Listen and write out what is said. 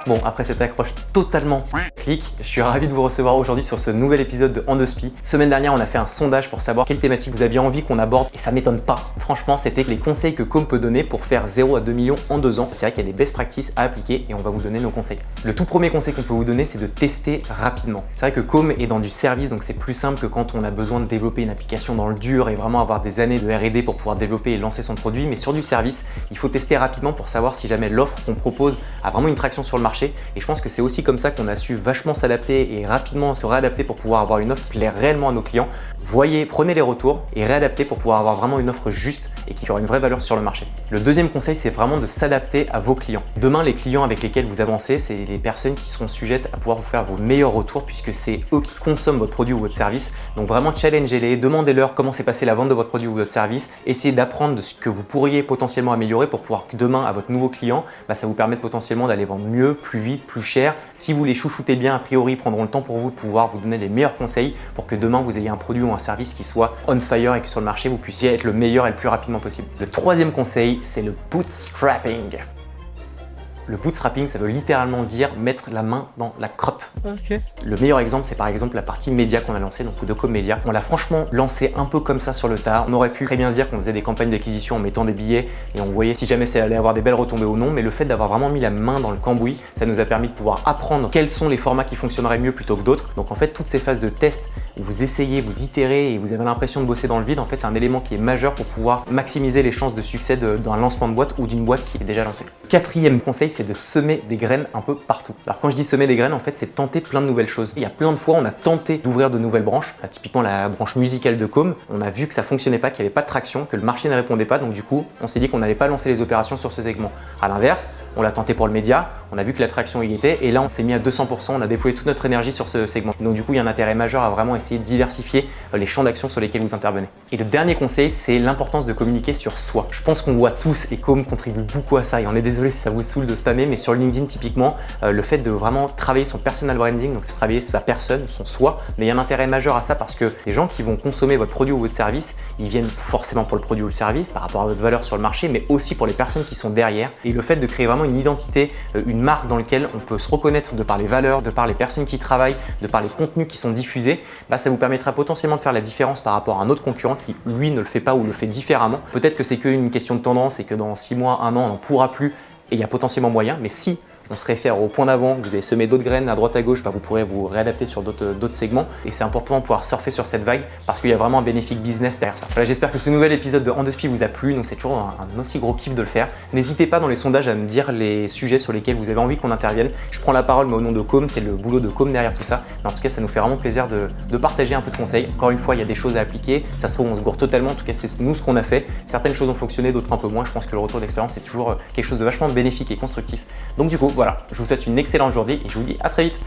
Bon, après cette accroche totalement clic, je suis ravi de vous recevoir aujourd'hui sur ce nouvel épisode de Endospi. Semaine dernière, on a fait un sondage pour savoir quelle thématique vous aviez envie qu'on aborde et ça m'étonne pas. Franchement, c'était les conseils que Com peut donner pour faire 0 à 2 millions en 2 ans. C'est vrai qu'il y a des best practices à appliquer et on va vous donner nos conseils. Le tout premier conseil qu'on peut vous donner, c'est de tester rapidement. C'est vrai que Com est dans du service, donc c'est plus simple que quand on a besoin de développer une application dans le dur et vraiment avoir des années de R&D pour pouvoir développer et lancer son produit. Mais sur du service, il faut tester rapidement pour savoir si jamais l'offre qu'on propose a vraiment une traction sur le marché. Et je pense que c'est aussi comme ça qu'on a su vachement s'adapter et rapidement se réadapter pour pouvoir avoir une offre qui plaît réellement à nos clients. Voyez, prenez les retours et réadaptez pour pouvoir avoir vraiment une offre juste et qui aura une vraie valeur sur le marché. Le deuxième conseil, c'est vraiment de s'adapter à vos clients. Demain, les clients avec lesquels vous avancez, c'est les personnes qui seront sujettes à pouvoir vous faire vos meilleurs retours puisque c'est eux qui consomment votre produit ou votre service. Donc vraiment challengez-les, demandez-leur comment s'est passée la vente de votre produit ou votre service. Essayez d'apprendre de ce que vous pourriez potentiellement améliorer pour pouvoir que demain, à votre nouveau client, ça vous permette potentiellement d'aller vendre mieux, plus vite, plus cher. Si vous les chouchoutez bien, a priori, ils prendront le temps pour vous de pouvoir vous donner les meilleurs conseils pour que demain, vous ayez un produit ou un service qui soit on fire et que sur le marché, vous puissiez être le meilleur et le plus rapidement possible. Le troisième conseil, c'est le bootstrapping. Le bootstrapping, ça veut littéralement dire mettre la main dans la crotte. Okay. Le meilleur exemple, c'est par exemple la partie média qu'on a lancée, donc de Com Média. On l'a franchement lancé un peu comme ça sur le tas. On aurait pu très bien se dire qu'on faisait des campagnes d'acquisition en mettant des billets et on voyait si jamais ça allait avoir des belles retombées ou non. Mais le fait d'avoir vraiment mis la main dans le cambouis, ça nous a permis de pouvoir apprendre quels sont les formats qui fonctionneraient mieux plutôt que d'autres. Donc en fait, toutes ces phases de test où vous essayez, vous itérez et vous avez l'impression de bosser dans le vide, en fait, c'est un élément qui est majeur pour pouvoir maximiser les chances de succès d'un lancement de boîte ou d'une boîte qui est déjà lancée. Quatrième conseil, c'est de semer des graines un peu partout. Alors quand je dis semer des graines, en fait, c'est tenter plein de nouvelles choses. Il y a plein de fois, on a tenté d'ouvrir de nouvelles branches. Typiquement la branche musicale de Com, on a vu que ça fonctionnait pas, qu'il n'y avait pas de traction, que le marché ne répondait pas. Donc du coup, on s'est dit qu'on n'allait pas lancer les opérations sur ce segment. À l'inverse, on l'a tenté pour le média, on a vu que la traction y était et là, on s'est mis à 200%, on a déployé toute notre énergie sur ce segment. Donc du coup, il y a un intérêt majeur à vraiment essayer de diversifier les champs d'action sur lesquels vous intervenez. Et le dernier conseil, c'est l'importance de communiquer sur soi. Je pense qu'on voit tous et Com contribue beaucoup à ça et on est désolé si ça vous saoule de spammer, mais sur LinkedIn typiquement, le fait de vraiment travailler son personal branding, donc c'est travailler sa personne, son soi, mais il y a un intérêt majeur à ça parce que les gens qui vont consommer votre produit ou votre service, ils viennent forcément pour le produit ou le service par rapport à votre valeur sur le marché, mais aussi pour les personnes qui sont derrière. Et le fait de créer vraiment une identité, une marque dans laquelle on peut se reconnaître de par les valeurs, de par les personnes qui travaillent, de par les contenus qui sont diffusés, ça vous permettra potentiellement de faire la différence par rapport à un autre concurrent qui lui ne le fait pas ou le fait différemment. Peut-être que c'est qu'une question de tendance et que dans 6 mois, 1 an, on n'en pourra plus et il y a potentiellement moyen, mais si on se réfère au point d'avant, vous avez semé d'autres graines à droite à gauche, vous pourrez vous réadapter sur d'autres segments et c'est important de pouvoir surfer sur cette vague parce qu'il y a vraiment un bénéfice business derrière ça. Voilà, j'espère que ce nouvel épisode de Endospi vous a plu, donc c'est toujours un aussi gros kiff de le faire. N'hésitez pas dans les sondages à me dire les sujets sur lesquels vous avez envie qu'on intervienne. Je prends la parole mais au nom de Com, c'est le boulot de Com derrière tout ça. Mais en tout cas, ça nous fait vraiment plaisir de partager un peu de conseils. Encore une fois, il y a des choses à appliquer, ça se trouve on se gourre totalement, en tout cas c'est nous ce qu'on a fait. Certaines choses ont fonctionné, d'autres un peu moins. Je pense que le retour d'expérience est toujours quelque chose de vachement bénéfique et constructif. Donc du coup, voilà, je vous souhaite une excellente journée et je vous dis à très vite.